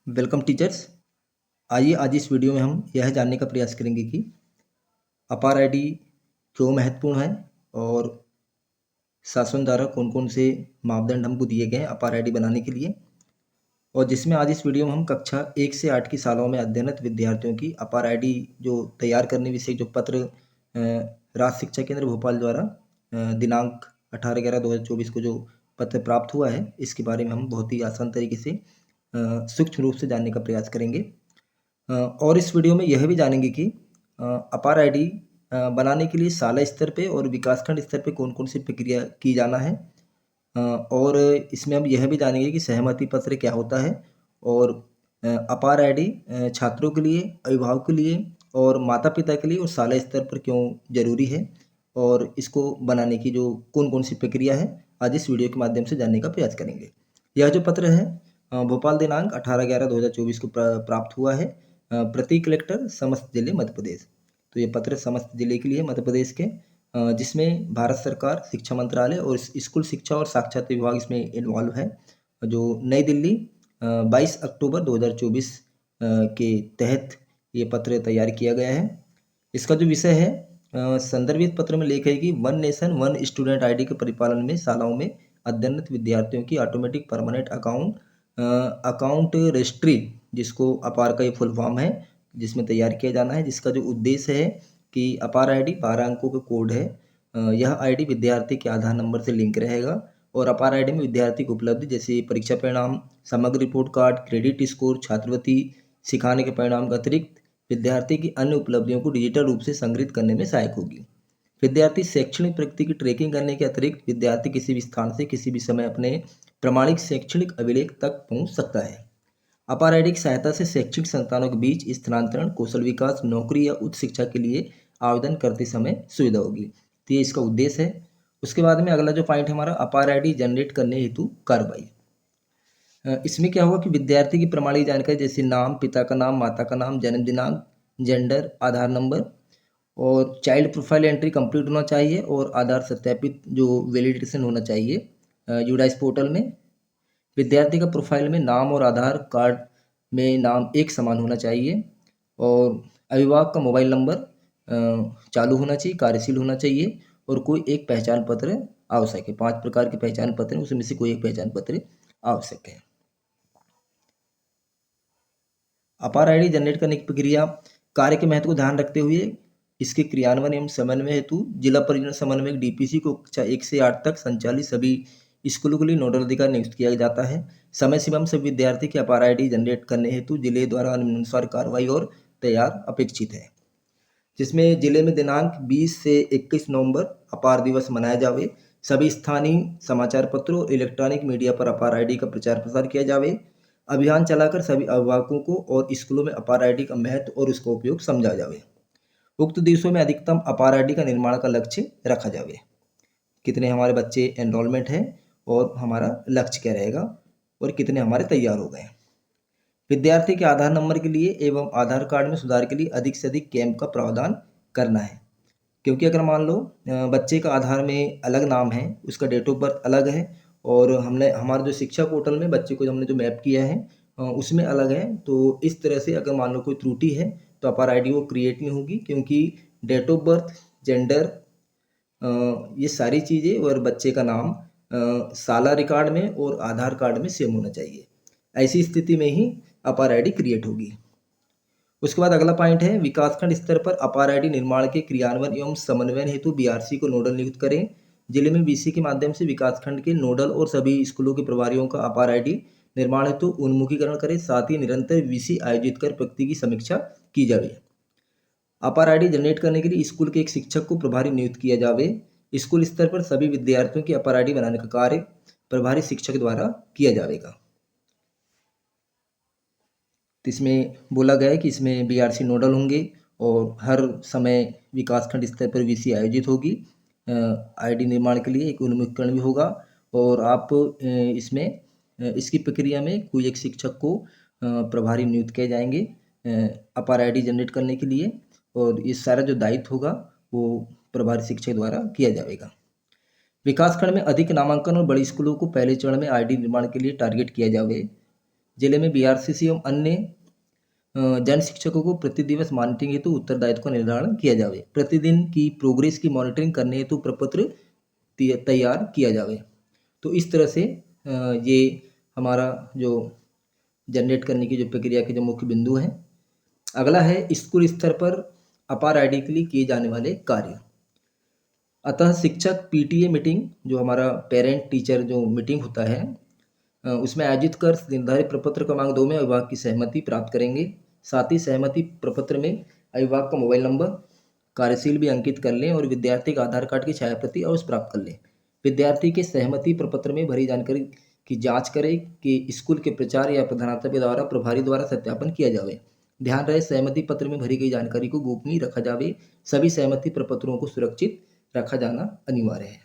Welcome teachers. आइए आज इस वीडियो में हम यह जानने का प्रयास करेंगे कि अपार आईडी क्यों महत्वपूर्ण है और शासन द्वारा कौन कौन से मापदंड हमको दिए गए हैं अपार आईडी बनाने के लिए, और जिसमें आज इस वीडियो में हम कक्षा 1 से 8 की सालों में अध्ययनरत विद्यार्थियों की अपार आईडी जो तैयार करने विषय जो पत्र राज्य शिक्षा केंद्र भोपाल द्वारा दिनांक 18/11/2024 को जो पत्र प्राप्त हुआ है, इसके बारे में हम बहुत ही आसान तरीके से सूक्ष्म रूप से जानने का प्रयास करेंगे। और इस वीडियो में यह भी जानेंगे कि अपार आईडी बनाने के लिए शाला स्तर पे और विकासखंड स्तर पे कौन कौन सी प्रक्रिया की जाना है, और इसमें हम यह भी जानेंगे कि सहमति पत्र क्या होता है, और अपार आईडी छात्रों के लिए, अभिभावक के लिए और माता पिता के लिए और शाला स्तर पर क्यों जरूरी है, और इसको बनाने की जो कौन कौन सी प्रक्रिया है, आज इस वीडियो के माध्यम से जानने का प्रयास करेंगे। यह जो पत्र है भोपाल दिनांक 18/11/2024 को प्राप्त हुआ है प्रति कलेक्टर समस्त जिले मध्य प्रदेश। तो ये पत्र समस्त जिले के लिए मध्य प्रदेश के, जिसमें भारत सरकार, शिक्षा मंत्रालय और स्कूल शिक्षा और साक्षरता विभाग इसमें इन्वॉल्व है। जो नई दिल्ली 22 अक्टूबर 2024 के तहत ये पत्र तैयार किया गया है। इसका जो विषय है, संदर्भित पत्र में लेख है कि one nation one student ID के परिपालन में शालाओं में अध्ययनरत विद्यार्थियों की ऑटोमेटिक परमानेंट अकाउंट रजिस्ट्री, जिसको अपार का ये फुल फॉर्म है, जिसमें तैयार किया जाना है, जिसका जो उद्देश्य है कि अपार आईडी 12 अंकों का कोड है। यह आईडी विद्यार्थी के आधार नंबर से लिंक रहेगा और अपार आईडी में विद्यार्थी को उपलब्ध जैसे परीक्षा परिणाम, समग्र रिपोर्ट कार्ड, क्रेडिट स्कोर, छात्रवृत्ति, सिखाने के परिणाम के अतिरिक्त विद्यार्थी की अन्य उपलब्धियों को डिजिटल रूप से संग्रहित करने में सहायक होगी। विद्यार्थी शैक्षणिक प्रगति की ट्रैकिंग करने के अतिरिक्त विद्यार्थी किसी भी स्थान से किसी भी समय अपने प्रमाणिक शैक्षणिक अभिलेख तक पहुंच सकता है। अपार आईडी की सहायता से शैक्षिक संस्थानों के बीच स्थानांतरण, कौशल विकास, नौकरी या उच्च शिक्षा के लिए आवेदन करते समय सुविधा होगी। तो ये इसका उद्देश्य है। उसके बाद में अगला जो पॉइंट हमारा, अपार आईडी जनरेट करने हेतु कार्रवाई। इसमें क्या होगा कि विद्यार्थी की प्रमाणिक जानकारी जैसे नाम, पिता का नाम, माता का नाम, जन्म दिनांक, जेंडर, आधार नंबर और चाइल्ड प्रोफाइल एंट्री कंप्लीट होना चाहिए और आधार सत्यापित जो वैलिडेशन होना चाहिए यूडाइस पोर्टल में। विद्यार्थी का प्रोफाइल में नाम और आधार कार्ड में नाम एक समान होना चाहिए और अभिभावक का मोबाइल नंबर चालू होना चाहिए, कार्यशील होना चाहिए और कोई एक पहचान पत्र आवश्यक है। 5 प्रकार के पहचान पत्र हैं, उसमें से कोई एक पहचान पत्र आवश्यक है। अपार आईडी जनरेट करने की प्रक्रिया कार्य के महत्व को ध्यान रखते हुए इसके क्रियान्वयन एवं समन्वय हेतु जिला परियोजना समन्वयक डीपीसी को कक्षा 1 से 8 तक संचालित सभी स्कूलों के लिए नोडल अधिकारी नियुक्त किया जाता है। समय सीमा में सभी विद्यार्थी के अपार आईडी जनरेट करने हेतु जिले द्वारा निम्नानुसार कार्रवाई और तैयार अपेक्षित है, जिसमें जिले में दिनांक 20 से 21 नवंबर अपार दिवस मनाया जावे। सभी स्थानीय समाचार पत्रों और इलेक्ट्रॉनिक मीडिया पर अपार आईडी का प्रचार प्रसार किया जावे। अभियान चलाकर सभी अभिभावकों को और स्कूलों में अपार आईडी का महत्व और उसका उपयोग समझा जावे। उक्त दिवसों में अधिकतम अपार आईडी का निर्माण का लक्ष्य रखा जावे। कितने हमारे बच्चे एनरोलमेंट हैं और हमारा लक्ष्य क्या रहेगा और कितने हमारे तैयार हो गए। विद्यार्थी के आधार नंबर के लिए एवं आधार कार्ड में सुधार के लिए अधिक से अधिक कैंप का प्रावधान करना है, क्योंकि अगर मान लो बच्चे का आधार में अलग नाम है, उसका डेट ऑफ बर्थ अलग है और हमने हमारे जो शिक्षा पोर्टल में बच्चे को हमने जो मैप किया है उसमें अलग है, तो इस तरह से अगर मान लो कोई त्रुटि है तो अपार आईडी वो क्रिएट नहीं होगी, क्योंकि डेट ऑफ बर्थ, जेंडर, ये सारी चीज़ें और बच्चे का नाम साला रिकॉर्ड में और आधार कार्ड में सेम होना चाहिए। ऐसी स्थिति में ही अपार आईडी क्रिएट होगी। उसके बाद अगला पॉइंट है, विकासखंड स्तर पर अपार आईडी निर्माण के क्रियान्वयन एवं समन्वयन हेतु बीआरसी को नोडल नियुक्त करें। जिले में बीसी के माध्यम से विकासखंड के नोडल और सभी स्कूलों के प्रभारियों का अपार आईडी निर्माण हेतु उन्मुखीकरण करें। साथ ही निरंतर वीसी आयोजित कर प्रगति की समीक्षा की जाए। अपार आईडी जनरेट करने के लिए स्कूल के एक शिक्षक को प्रभारी नियुक्त किया जावे। स्कूल स्तर पर सभी विद्यार्थियों की अपार आईडी बनाने का कार्य प्रभारी शिक्षक द्वारा किया जाएगा। तो इसमें बोला गया है कि इसमें बीआरसी नोडल होंगे और हर समय विकासखंड स्तर पर वीसी आयोजित होगी। आईडी निर्माण के लिए एक उन्मुखीकरण भी होगा और आप इसमें इसकी प्रक्रिया में कोई एक शिक्षक को प्रभारी नियुक्त किए जाएंगे अपार आईडी जनरेट करने के लिए, और ये सारा जो दायित्व होगा वो प्रभारी शिक्षक द्वारा किया जाएगा। विकासखंड में अधिक नामांकन और बड़ी स्कूलों को पहले चरण में आईडी निर्माण के लिए टारगेट किया जावे। जिले में बीआरसीसी एवं अन्य जन शिक्षकों को प्रतिदिवस मॉनिटरिंग हेतु उत्तरदायित्व का निर्धारण किया जावे। प्रतिदिन की प्रोग्रेस की मॉनिटरिंग करने हेतु प्रपत्र तैयार किया जावे। तो इस तरह से ये हमारा जो जनरेट करने की जो प्रक्रिया के जो मुख्य बिंदु हैं। अगला है स्कूल स्तर पर अपार आईडी के लिए किए जाने वाले कार्य। अतः शिक्षक पीटीए मीटिंग, जो हमारा पेरेंट टीचर जो मीटिंग होता है, उसमें आयोजित कर निर्धारित प्रपत्र क्रमांक 2 में अभिभावक की सहमति प्राप्त करेंगे। साथ ही सहमति प्रपत्र में अभिभावक का मोबाइल नंबर, कार्यशील भी अंकित कर लें और विद्यार्थी का आधार कार्ड की छायाप्रति अवश्य प्राप्त कर लें। विद्यार्थी के सहमति प्रपत्र में भरी जानकारी की जांच करें कि स्कूल के प्राचार्य या प्रधानाध्यापक द्वारा प्रभारी द्वारा सत्यापन किया जावे। ध्यान रहे सहमति पत्र में भरी गई जानकारी को गोपनीय रखा जावे। सभी सहमति प्रपत्रों को सुरक्षित रखा जाना अनिवार्य है।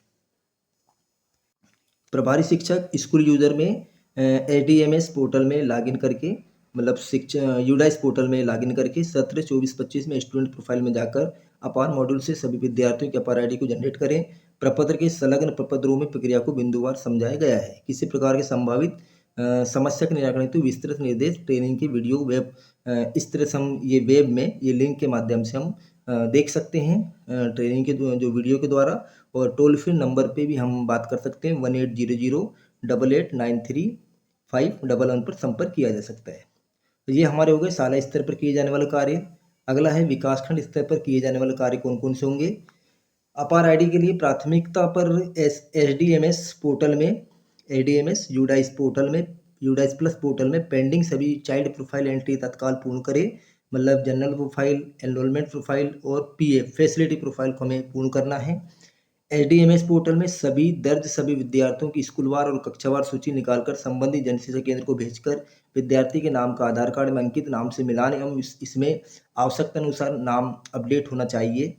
प्रभारी शिक्षक स्कूल यूजर में एडीएमएस पोर्टल में लॉगिन करके, मतलब शिक्षा यूडाइस पोर्टल में लॉगिन करके सत्र 24-25 में स्टूडेंट प्रोफाइल में जाकर अपार मॉड्यूल से सभी विद्यार्थियों के अपार आईडी को जनरेट करें। प्रपत्र के संलग्न प्रपत्रों में प्रक्रिया को बिंदुवार समझाया गया है। किसी प्रकार के संभावित समस्या के निराकरण हेतु विस्तृत निर्देश ट्रेनिंग की वीडियो वेब, इस तरह से हम ये वेब में ये लिंक के माध्यम से हम देख सकते हैं ट्रेनिंग के जो वीडियो के द्वारा। और टोल फ्री नंबर पे भी हम बात कर सकते हैं 1800-8893-511 पर संपर्क किया जा सकता है। तो ये हमारे हो गए शाला स्तर पर किए जाने वाले कार्य। अगला है विकासखंड स्तर पर किए जाने वाले कार्य कौन कौन से होंगे। अपार आईडी के लिए प्राथमिकता पर एसडीएमएस पोर्टल में, एडीएमएस यूडाइस पोर्टल में, यूडाइस प्लस पोर्टल में पेंडिंग सभी चाइल्ड प्रोफाइल एंट्री तत्काल पूर्ण करें। मतलब जनरल प्रोफाइल, एनरोलमेंट प्रोफाइल और पीएफ फैसिलिटी प्रोफाइल को हमें पूर्ण करना है। एसडीएमएस पोर्टल में सभी दर्ज सभी विद्यार्थियों की स्कूलवार और कक्षावार सूची निकालकर संबंधित जन शिक्षा केंद्र को भेजकर विद्यार्थी के नाम का आधार कार्ड में अंकित नाम से मिलान एवं इसमें आवश्यकता अनुसार नाम अपडेट होना चाहिए।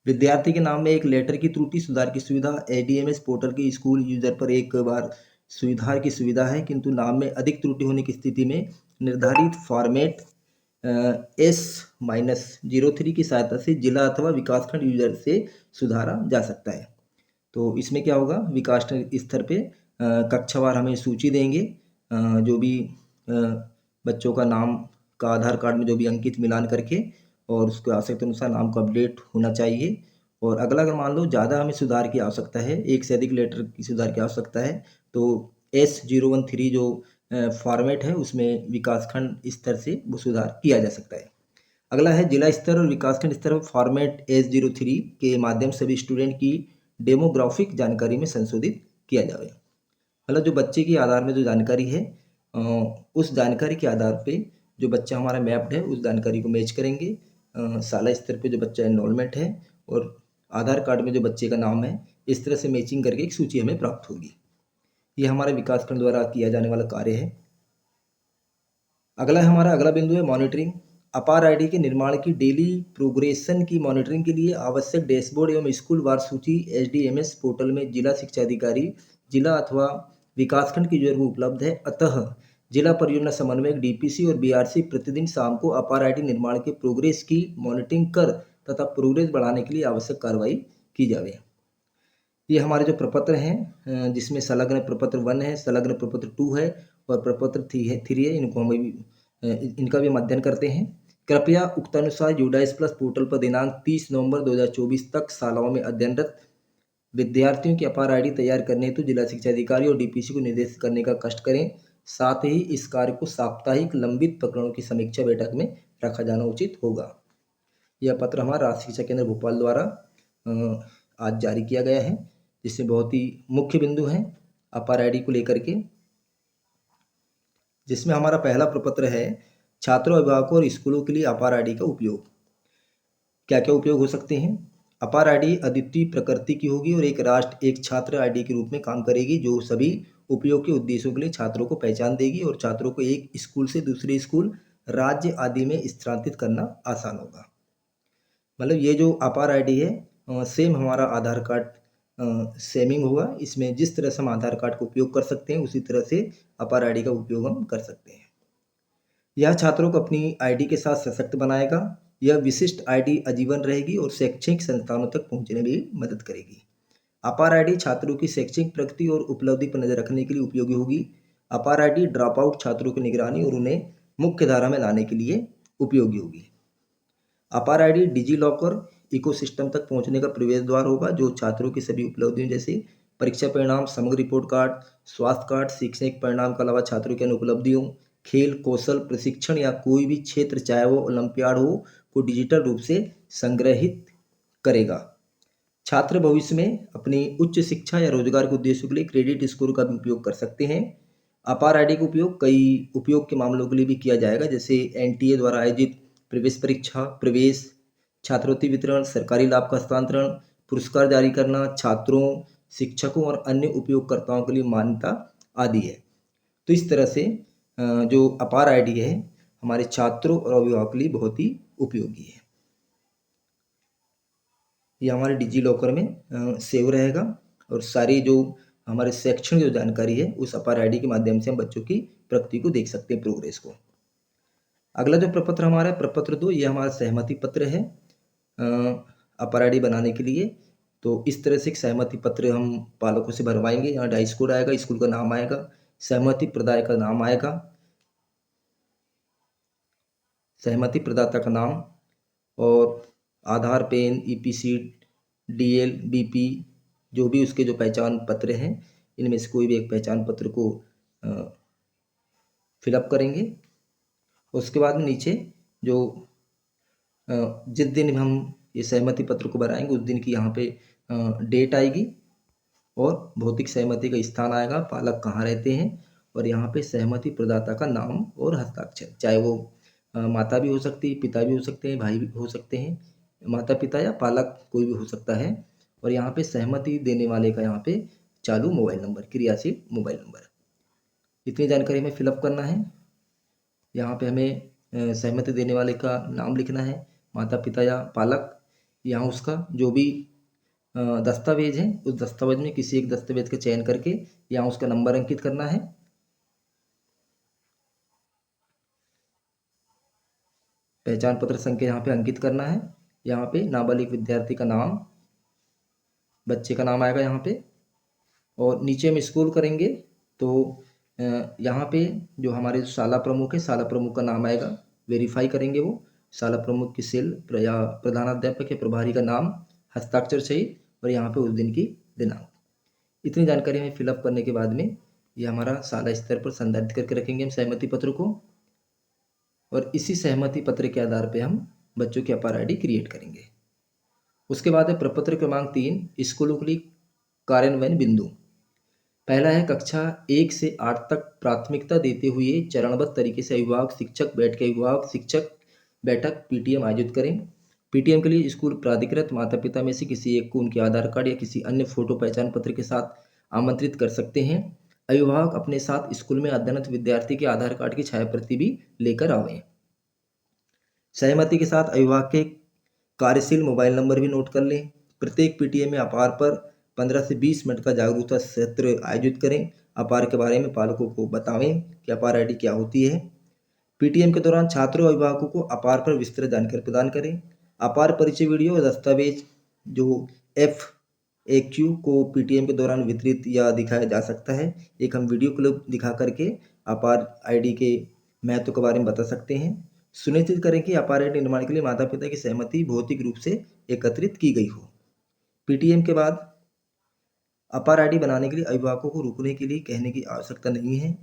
विद्यार्थी के नाम में एक लेटर की त्रुटि सुधार की सुविधा। एडीएमएस पोर्टल की स्कूल यूजर पर एक बार सुधार की सुविधा है, किंतु नाम में अधिक त्रुटि होने की स्थिति में निर्धारित फॉर्मेट S-03 की सहायता से जिला अथवा विकासखंड यूजर से सुधारा जा सकता है। तो इसमें क्या होगा, विकास स्तर पे कक्षावार हमें सूची देंगे, जो भी बच्चों का नाम का आधार कार्ड में जो भी अंकित मिलान करके और उसके आवश्यकता अनुसार नाम को अपडेट होना चाहिए। और अगला अगर मान लो ज़्यादा हमें सुधार की आवश्यकता है, एक से अधिक लेटर की सुधार की आवश्यकता है, तो S-013 जो फॉर्मेट है उसमें विकासखंड स्तर से वो सुधार किया जा सकता है। अगला है जिला स्तर और विकासखंड स्तर पर फॉर्मेट S-03 के माध्यम से भी स्टूडेंट की डेमोग्राफिक जानकारी में संशोधित किया जाए। मतलब जो बच्चे की आधार में जो जानकारी है, उस जानकारी के आधार पे जो बच्चा हमारा मैप्ड है उस जानकारी को मैच करेंगे। शाला स्तर पे जो बच्चा एनरोलमेंट है और आधार कार्ड में जो बच्चे का नाम है, इस तरह से मैचिंग करके एक सूची हमें प्राप्त होगी। ये हमारे विकासखंड द्वारा किया जाने वाला कार्य है। हमारा अगला बिंदु है मॉनिटरिंग। अपार आईडी के निर्माण की डेली प्रोग्रेशन की मॉनिटरिंग के लिए आवश्यक डैशबोर्ड एवं स्कूल वार सूची एसडीएमएस पोर्टल में जिला शिक्षा अधिकारी, जिला अथवा विकासखंड की यूजर को उपलब्ध है। अतः जिला परियोजना समन्वयक डीपीसी और बीआरसी प्रतिदिन शाम को अपार आईडी निर्माण के प्रोग्रेस की मॉनिटरिंग कर तथा प्रोग्रेस बढ़ाने के लिए आवश्यक कार्रवाई की जावे। ये हमारे जो प्रपत्र हैं, जिसमें संलग्न प्रपत्र 1 है, संलग्न प्रपत्र 2 है और प्रपत्र 3 है, इनको हम इनका भी हम अध्ययन करते हैं। कृपया उक्तानुसार यूडाइस प्लस पोर्टल पर दिनांक 30 नवंबर 2024 तक शालाओं में अध्ययनरत विद्यार्थियों की अपार आईडी तैयार करने हेतु जिला शिक्षा अधिकारी और डीपीसी को निर्देशित करने का कष्ट करें। साथ ही इस कार्य को साप्ताहिक लंबित प्रकरणों की समीक्षा बैठक में रखा जाना उचित होगा। यह पत्र हमारा राष्ट्रीय शिक्षा केंद्र भोपाल द्वारा आज जारी किया गया है, जिसमें बहुत ही मुख्य बिंदु हैं अपार आईडी को लेकर के, जिसमें हमारा पहला प्रपत्र है छात्रों, अभिभावकों और स्कूलों के लिए अपार आईडी का उपयोग। क्या क्या उपयोग हो सकते हैं। अपार आईडी अद्वितीय प्रकृति की होगी और एक राष्ट्र एक छात्र आईडी के रूप में काम करेगी, जो सभी उपयोग के उद्देश्यों के लिए छात्रों को पहचान देगी और छात्रों को एक स्कूल से दूसरे स्कूल, राज्य आदि में स्थानांतरित करना आसान होगा। मतलब ये जो अपार आईडी है सेम हमारा आधार कार्ड सेमिंग होगा। इसमें जिस तरह से हम आधार कार्ड का उपयोग कर सकते हैं उसी तरह से अपार आईडी का उपयोग हम कर सकते हैं। यह छात्रों को अपनी आईडी के साथ सशक्त बनाएगा। यह विशिष्ट आईडी आजीवन रहेगी और शैक्षणिक संस्थानों तक पहुंचने में भी मदद करेगी। अपार आईडी छात्रों की शैक्षिक प्रगति और उपलब्धि पर नजर रखने के लिए उपयोगी होगी। अपार आईडी ड्रॉप आउट छात्रों की निगरानी और उन्हें मुख्य धारा में लाने के लिए उपयोगी होगी। अपार आईडी डिजी लॉकर इकोसिस्टम तक पहुंचने का प्रवेश द्वार होगा, जो छात्रों की सभी उपलब्धियों जैसे परीक्षा परिणाम, समग्र रिपोर्ट कार्ड, स्वास्थ्य कार्ड, शैक्षणिक परिणाम के अलावा छात्रों की अन्य उपलब्धियों, खेल, कौशल, प्रशिक्षण या कोई भी क्षेत्र, चाहे वो ओलंपियाड हो, को डिजिटल रूप से संग्रहित करेगा। छात्र भविष्य में अपनी उच्च शिक्षा या रोजगार के उद्देश्यों के लिए क्रेडिट स्कोर का भी उपयोग कर सकते हैं। अपार आईडी का उपयोग कई उपयोग के मामलों के लिए भी किया जाएगा, जैसे एनटीए द्वारा आयोजित प्रवेश परीक्षा, प्रवेश, छात्रवृत्ति वितरण, सरकारी लाभ का हस्तांतरण, पुरस्कार जारी करना, छात्रों, शिक्षकों और अन्य उपयोगकर्ताओं के लिए मान्यता आदि है। तो इस तरह से जो अपार आईडी है हमारे छात्रों और अभिभावकों के लिए बहुत ही उपयोगी है। ये हमारे डिजी लॉकर में सेव रहेगा और सारी जो हमारे शैक्षणिक जो जानकारी है उस अपार आईडी के माध्यम से हम बच्चों की प्रगति को देख सकते हैं, प्रोग्रेस को। अगला जो प्रपत्र हमारा है प्रपत्र 2, ये हमारा सहमति पत्र है अपार आईडी बनाने के लिए। तो इस तरह से एक सहमति पत्र हम पालकों से भरवाएंगे। यहाँ डाइस कोड आएगा, स्कूल का नाम आएगा, सहमति प्रदायक का नाम आएगा, सहमति प्रदाता का नाम और आधार, पेन, ईपीसीट, डीएल, बीपी, जो भी उसके जो पहचान पत्र हैं इनमें से कोई भी एक पहचान पत्र को फिलअप करेंगे। उसके बाद में नीचे जो जिस दिन हम ये सहमति पत्र को बनाएंगे उस दिन की यहाँ पे डेट आएगी और भौतिक सहमति का स्थान आएगा, पालक कहाँ रहते हैं और यहाँ पे सहमति प्रदाता का नाम और हस्ताक्षर, चाहे वो माता भी हो सकती है, पिता भी हो सकते हैं, भाई भी हो सकते हैं, माता पिता या पालक कोई भी हो सकता है। और यहाँ पे सहमति देने वाले का यहाँ पे चालू मोबाइल नंबर, क्रियाशील मोबाइल नंबर, इतनी जानकारी हमें फिलअप करना है। यहाँ पे हमें सहमति देने वाले का नाम लिखना है, माता पिता या पालक, यहाँ उसका जो भी दस्तावेज है उस दस्तावेज में किसी एक दस्तावेज का चयन करके यहाँ उसका नंबर अंकित करना है। पहचान पत्र संख्या यहाँ पे अंकित करना है। यहाँ पे नाबालिग विद्यार्थी का नाम, बच्चे का नाम आएगा यहाँ पे और नीचे हम स्क्रॉल करेंगे तो यहाँ पे जो हमारे शाला प्रमुख है, शाला प्रमुख का नाम आएगा, वेरीफाई करेंगे वो शाला प्रमुख की सेल या प्रधानाध्यापक या प्रभारी का नाम, हस्ताक्षर सहित और यहाँ पे उस दिन की दिनांक। इतनी जानकारी हमें फिलअप करने के बाद में ये हमारा शाला स्तर पर संदर्भित करके रखेंगे हम सहमति पत्र को और इसी सहमति पत्र के आधार पर हम बच्चों की अपार आईडी क्रिएट करेंगे। उसके बाद है प्रपत्र क्रमांक 3, स्कूलों के लिए कार्यान्वयन बिंदु। पहला है कक्षा 1 से 8 तक प्राथमिकता देते हुए चरणबद्ध तरीके से अभिभावक शिक्षक बैठ के अभिभावक शिक्षक बैठक पीटीएम आयोजित करें। पीटीएम के लिए स्कूल प्राधिकृत माता पिता में से किसी एक को उनके आधार कार्ड या किसी अन्य फोटो पहचान पत्र के साथ आमंत्रित कर सकते हैं। अभिभावक अपने साथ स्कूल में अध्ययनरत विद्यार्थी के आधार कार्ड की छायाप्रति भी लेकर आवें। सहमति के साथ अभिभावक के कार्यशील मोबाइल नंबर भी नोट कर लें। प्रत्येक पीटीएम में अपार पर 15 से 20 मिनट का जागरूकता सत्र आयोजित करें। अपार के बारे में पालकों को बतावें कि अपार आईडी क्या होती है। पीटीएम के दौरान छात्रों और अभिभावकों को अपार पर विस्तृत जानकारी प्रदान करें। अपार परिचय वीडियो और दस्तावेज जो FAQ को पीटीएम के दौरान वितरित या दिखाया जा सकता है। एक हम वीडियो क्लिप दिखा करके अपार आईडी के महत्व के बारे में बता सकते हैं। सुनिश्चित करें कि अपार आईडी निर्माण के लिए माता पिता की सहमति भौतिक रूप से एकत्रित की गई हो। पीटीएम के बाद अपार आईडी बनाने के लिए अभिभावकों को रुकने के लिए कहने की आवश्यकता नहीं है।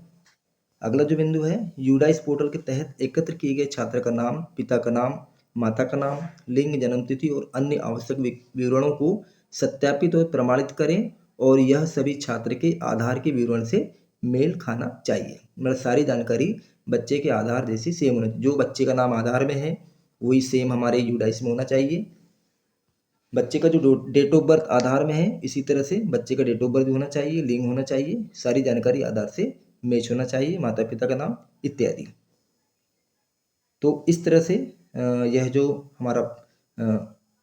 अगला जो बिंदु है यूडाइस पोर्टल के तहत एकत्र किए गए छात्र का नाम, पिता का नाम, माता का नाम, लिंग, जन्मतिथि और अन्य आवश्यक विवरणों को सत्यापित और प्रमाणित करें और यह सभी छात्र के आधार के विवरण से मेल खाना चाहिए। मतलब सारी जानकारी बच्चे के आधार जैसी सेम होना चाहिए। जो बच्चे का नाम आधार में है वही सेम हमारे यूडाइस में होना चाहिए। बच्चे का जो डेट ऑफ बर्थ आधार में है इसी तरह से बच्चे का डेट ऑफ बर्थ भी होना चाहिए, लिंग होना चाहिए, सारी जानकारी आधार से मैच होना चाहिए, माता पिता का नाम इत्यादि। तो इस तरह से यह जो हमारा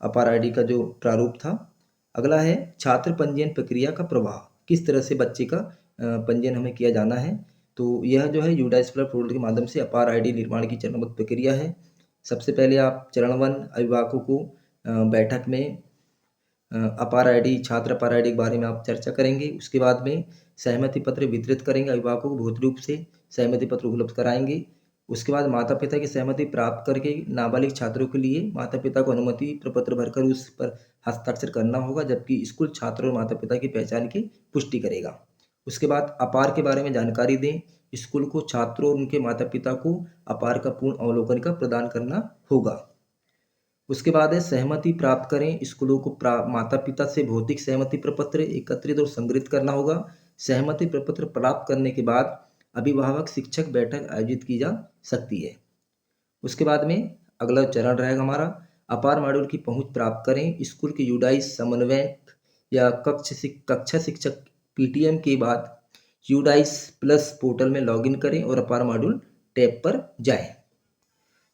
अपार आईडी का जो प्रारूप था। अगला है छात्र पंजीयन प्रक्रिया का प्रवाह, किस तरह से बच्चे का पंजीयन हमें किया जाना है। तो यह जो है यूडाइस पोर्टल के माध्यम से अपार आईडी निर्माण की चरणबद्ध प्रक्रिया है। सबसे पहले आप चरण 1 अभिभावकों को बैठक में अपार आईडी, छात्र अपार आईडी के बारे में आप चर्चा करेंगे। उसके बाद में सहमति पत्र वितरित करेंगे, अभिभावकों को भौतिक रूप से सहमति पत्र उपलब्ध कराएंगे। उसके बाद माता पिता की सहमति प्राप्त करके नाबालिग छात्रों के लिए माता पिता को अनुमति प्रपत्र भरकर उस पर हस्ताक्षर करना होगा, जबकि स्कूल छात्र और माता पिता की पहचान की पुष्टि करेगा। उसके बाद अपार के बारे में जानकारी दें। स्कूल को छात्रों और उनके माता पिता को अपार का पूर्ण अवलोकन का प्रदान करना होगा। उसके बाद है सहमति प्राप्त करें। स्कूलों को माता पिता से भौतिक सहमति प्रपत्र एकत्रित और संग्रहित करना होगा। सहमति प्रपत्र प्राप्त करने के बाद अभिभावक शिक्षक बैठक आयोजित की जा सकती है। उसके बाद में अगला चरण रहेगा हमारा, अपार मॉड्यूल की पहुंच प्राप्त करें। स्कूल के यूडाइस समन्वयक या कक्षा शिक्षक पीटीएम के बाद यूडाइस प्लस पोर्टल में लॉगिन करें और अपार मॉड्यूल टैब पर जाएं।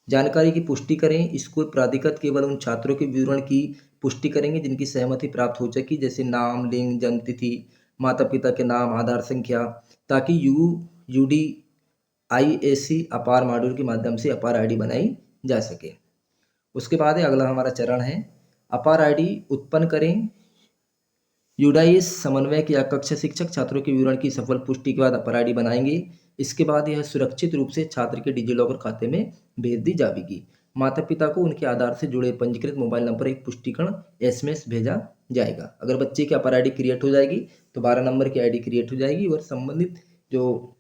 जानकारी की पुष्टि करें। स्कूल प्राधिकृत केवल उन छात्रों के विवरण की पुष्टि करेंगे जिनकी सहमति प्राप्त हो चुकी, जैसे नाम, लिंग, जन्म तिथि, माता पिता के नाम, आधार संख्या, ताकि UDIAC अपार मॉड्यूल के माध्यम से अपार आईडी बनाई जा सके। उसके बाद अगला हमारा चरण है, अपार आईडी उत्पन्न करें। यूडाइस समन्वयक या कक्षा शिक्षक छात्रों के विवरण की सफल पुष्टि के बाद अपार आईडी बनाएंगे। इसके बाद यह सुरक्षित रूप से छात्र के डिजिलॉकर खाते में भेज दी जाएगी। माता पिता को उनके आधार से जुड़े पंजीकृत मोबाइल नंबर एक पुष्टिकरण SMS भेजा जाएगा। अगर बच्चे की अपार आईडी क्रिएट हो जाएगी तो 12 नंबर की आईडी क्रिएट हो जाएगी और संबंधित जो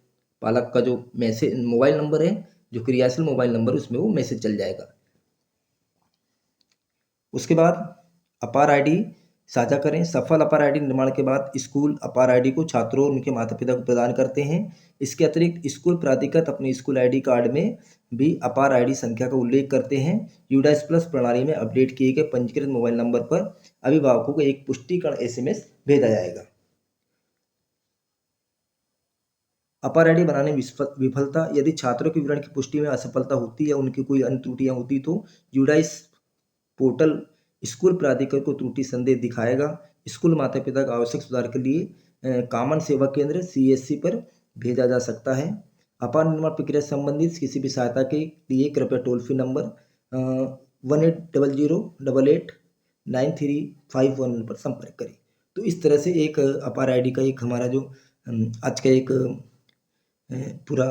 पालक का जो मैसेज मोबाइल नंबर है, जो क्रियाशील मोबाइल नंबर, उसमें वो मैसेज चल जाएगा। उसके बाद अपार आईडी साझा करें। सफल अपार आईडी निर्माण के बाद स्कूल अपार आईडी को छात्रों और उनके माता पिता को प्रदान करते हैं। इसके अतिरिक्त स्कूल प्राधिकृत अपने स्कूल आईडी कार्ड में भी अपार आईडी संख्या का उल्लेख करते हैं। यूडाइस प्लस प्रणाली में अपडेट किए गए पंजीकृत मोबाइल नंबर पर अभिभावकों को एक पुष्टिकरण SMS भेजा जाएगा। अपार आईडी बनाने में विफलता, यदि छात्रों के विवरण की पुष्टि में असफलता होती है या उनकी कोई अन्य त्रुटियां होती तो यूडाइस पोर्टल स्कूल प्राधिकरण को त्रुटि संदेश दिखाएगा। स्कूल माता पिता का आवश्यक सुधार के लिए कॉमन सेवा केंद्र CSC पर भेजा जा सकता है। अपार निर्माण प्रक्रिया संबंधित किसी भी सहायता के लिए कृपया टोल फ्री नंबर 1800889351 पर संपर्क करें। तो इस तरह से एक अपार आईडी का एक हमारा जो आज का एक पूरा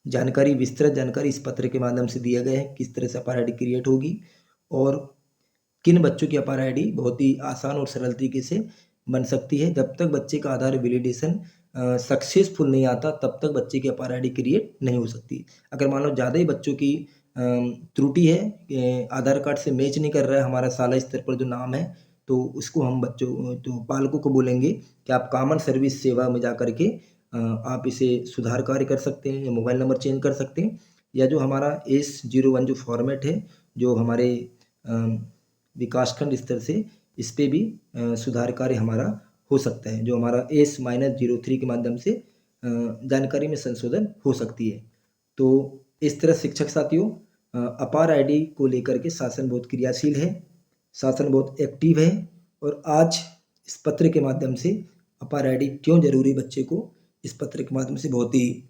जानकारी, विस्तृत जानकारी इस पत्र के माध्यम से दिया गया है, किस तरह से अपार आईडी क्रिएट होगी और किन बच्चों की अपार आईडी बहुत ही आसान और सरल तरीके से बन सकती है। जब तक बच्चे का आधार वैलिडेशन सक्सेसफुल नहीं आता तब तक बच्चे की अपार आईडी क्रिएट नहीं हो सकती। अगर मान लो ज़्यादा ही बच्चों की त्रुटि है, आधार कार्ड से मैच नहीं कर रहा है हमारा शाला स्तर पर जो नाम है, तो उसको हम बच्चों तो पालकों को बोलेंगे कि आप कॉमन सर्विस सेवा में जा कर के आप इसे सुधार कार्य कर सकते हैं या मोबाइल नंबर चेंज कर सकते हैं, या जो हमारा S01 जो फॉर्मेट है जो हमारे विकासखंड स्तर से, इस पे भी सुधार कार्य हमारा हो सकता है, जो हमारा S-03 के माध्यम से जानकारी में संशोधन हो सकती है। तो इस तरह शिक्षक साथियों, अपार आईडी को लेकर के शासन बहुत क्रियाशील है, शासन बहुत एक्टिव है और आज इस पत्र के माध्यम से अपार आईडी क्यों जरूरी बच्चे को इस पत्र के माध्यम से बहुत ही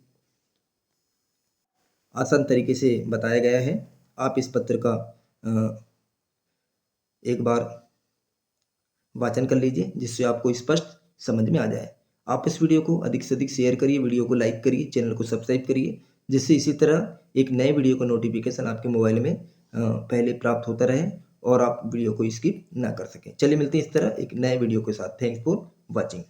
आसान तरीके से बताया गया है। आप इस पत्र का एक बार वाचन कर लीजिए जिससे आपको स्पष्ट समझ में आ जाए। आप इस वीडियो को अधिक से अधिक शेयर करिए, वीडियो को लाइक करिए, चैनल को सब्सक्राइब करिए, जिससे इसी तरह एक नए वीडियो का नोटिफिकेशन आपके मोबाइल में पहले प्राप्त होता रहे और आप वीडियो को स्किप ना कर सकें। चलिए मिलते हैं इस तरह एक नए वीडियो के साथ। Thanks for watching.